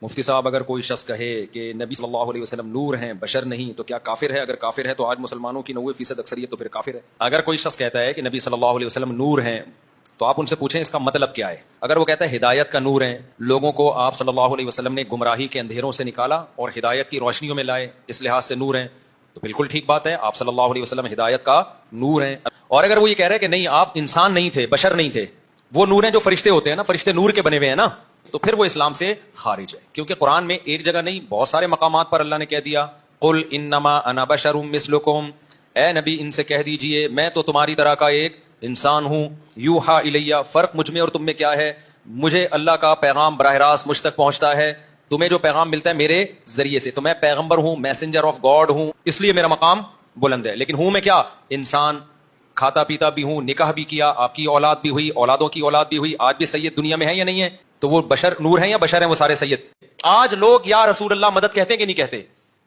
مفتی صاحب اگر کوئی شخص کہے کہ نبی صلی اللہ علیہ وسلم نور ہیں بشر نہیں تو کیا کافر ہے؟ اگر کافر ہے تو آج مسلمانوں کی 90% اکثریت تو پھر کافر ہے۔ اگر کوئی شخص کہتا ہے کہ نبی صلی اللہ علیہ وسلم نور ہیں تو آپ ان سے پوچھیں اس کا مطلب کیا ہے۔ اگر وہ کہتا ہے ہدایت کا نور ہیں، لوگوں کو آپ صلی اللہ علیہ وسلم نے گمراہی کے اندھیروں سے نکالا اور ہدایت کی روشنیوں میں لائے، اس لحاظ سے نور ہیں، تو بالکل ٹھیک بات ہے، آپ صلی اللہ علیہ وسلم ہدایت کا نور ہیں۔ اور اگر وہ یہ کہہ رہے کہ نہیں آپ انسان نہیں تھے، بشر نہیں تھے، وہ نور ہیں جو فرشتے ہوتے ہیں نا، فرشتے نور کے بنے ہوئے ہیں نا، تو پھر وہ اسلام سے خارج ہے، کیونکہ قرآن میں ایک جگہ نہیں بہت سارے مقامات پر اللہ نے کہہ دیا قل انما انا بشر مثلکم، اے نبی ان سے کہہ دیجئے میں تو تمہاری طرح کا ایک انسان ہوں، یوحا الیہ، فرق مجھ میں اور تم میں کیا ہے؟ مجھے اللہ کا پیغام براہ راست مجھ تک پہنچتا ہے، تمہیں جو پیغام ملتا ہے میرے ذریعے سے، تو میں پیغمبر ہوں، میسنجر آف گاڈ ہوں، اس لیے میرا مقام بلند ہے، لیکن ہوں میں کیا؟ انسان، کھاتا پیتا بھی ہوں، نکاح بھی کیا، آپ کی اولاد بھی ہوئی، اولادوں کی اولاد بھی ہوئی، آج بھی سید دنیا میں ہے یا نہیں ہے؟ تو وہ بشر نور ہیں یا بشر ہیں وہ سارے سید؟ آج لوگ یا رسول اللہ مدد کہتے ہیں کہ نہیں کہتے،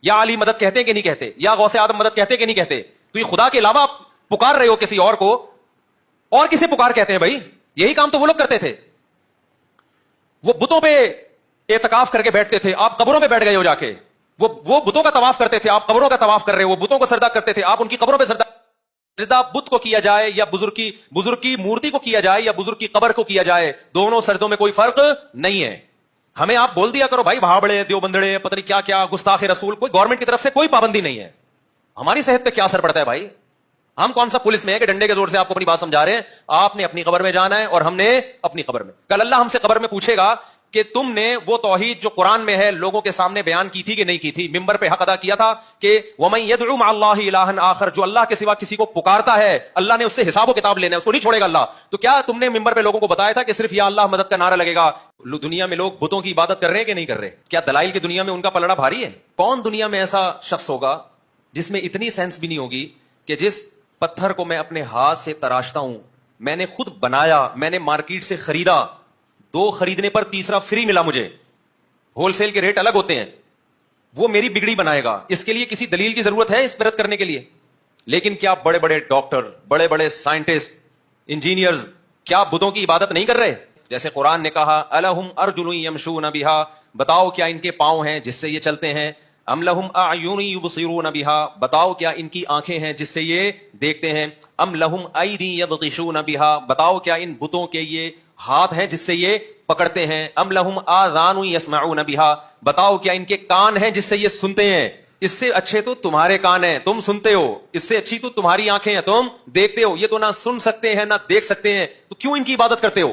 یا علی مدد کہتے ہیں کہ نہیں کہتے، یا غوث اعظم مدد کہتے ہیں کہ نہیں کہتے؟ تو یہ خدا کے علاوہ آپ پکار رہے ہو کسی اور کو، اور کسے پکار کہتے ہیں بھائی؟ یہی کام تو وہ لوگ کرتے تھے، وہ بتوں پہ اعتکاف کر کے بیٹھتے تھے، آپ قبروں پہ بیٹھ گئے ہو جا کے، وہ بتوں کا طواف کرتے تھے، آپ قبروں کا طواف کر رہے ہو، وہ بتوں کو سجدہ کرتے تھے، آپ ان کی قبروں پہ سجدہ بت کو کیا جائے یا بزرگ کی مورتی کو کیا جائے یا بزرگ کی قبر کو کیا جائے، دونوں سجدوں میں کوئی فرق نہیں ہے۔ ہمیں آپ بول دیا کرو بھائی وہابڑے دیوبندڑے پتہ نہیں کیا کیا گستاخ رسول، کوئی گورنمنٹ کی طرف سے کوئی پابندی نہیں ہے، ہماری صحت پہ کیا اثر پڑتا ہے بھائی؟ ہم کون سا پولیس میں ہے کہ ڈنڈے کے زور سے آپ کو اپنی بات سمجھا رہے ہیں؟ آپ نے اپنی قبر میں جانا ہے اور ہم نے اپنی قبر میں۔ کل اللہ ہم سے قبر میں پوچھے گا کہ تم نے وہ توحید جو قرآن میں ہے لوگوں کے سامنے بیان کی تھی کہ نہیں کی تھی، ممبر پہ حق ادا کیا تھا کہ وَمَن يَدْعُ مَعَ اللَّهِ إِلَٰهًا آخر، جو اللہ کے سوا کسی کو پکارتا ہے اللہ نے اس سے حساب و کتاب لینا ہے، اس کو نہیں چھوڑے گا اللہ۔ تو کیا تم نے ممبر پہ لوگوں کو بتایا تھا کہ صرف یا اللہ مدد کا نعرہ لگے گا؟ دنیا میں لوگ بتوں کی عبادت کر رہے ہیں کہ نہیں کر رہے؟ کیا دلائل کی دنیا میں ان کا پلڑا بھاری ہے؟ کون دنیا میں ایسا شخص ہوگا جس میں اتنی سینس بھی نہیں ہوگی کہ جس پتھر کو میں اپنے ہاتھ سے تراشتا ہوں، میں نے خود بنایا، میں نے مارکیٹ سے خریدا، 2 خریدنے پر تیسرا فری ملا مجھے، ہول سیل کے ریٹ الگ ہوتے ہیں، وہ میری بگڑی بنائے گا، اس کے لیے کسی دلیل کی ضرورت ہے اس پہ رد کرنے کے لیے؟ لیکن کیا بڑے بڑے ڈاکٹر، بڑے بڑے سائنٹسٹ، انجینئرز کیا بتوں کی عبادت نہیں کر رہے؟ جیسے قرآن نے کہا الہم ارجل یمشون بہا، بتاؤ کیا ان کے پاؤں ہیں جس سے یہ چلتے ہیں؟ ام لہم اعین یبصرون بہا، بتاؤ کیا ان کی آنکھیں ہیں جس سے یہ دیکھتے ہیں؟ ام لہم ایدی یبطشون بہا، بتاؤ کیا ان بتوں کے یہ ہاتھ ہیں جس سے یہ پکڑتے ہیں؟ ام لہم آذان یسمعون بہا، بتاؤ کیا ان کے کان ہیں جس سے یہ سنتے ہیں؟ اس سے اچھے تو تمہارے کان ہیں، تم سنتے ہو، اس سے اچھی تو تمہاری آنکھیں ہیں، تم دیکھتے ہو، یہ تو نہ سن سکتے ہیں نہ دیکھ سکتے ہیں، تو کیوں ان کی عبادت کرتے ہو؟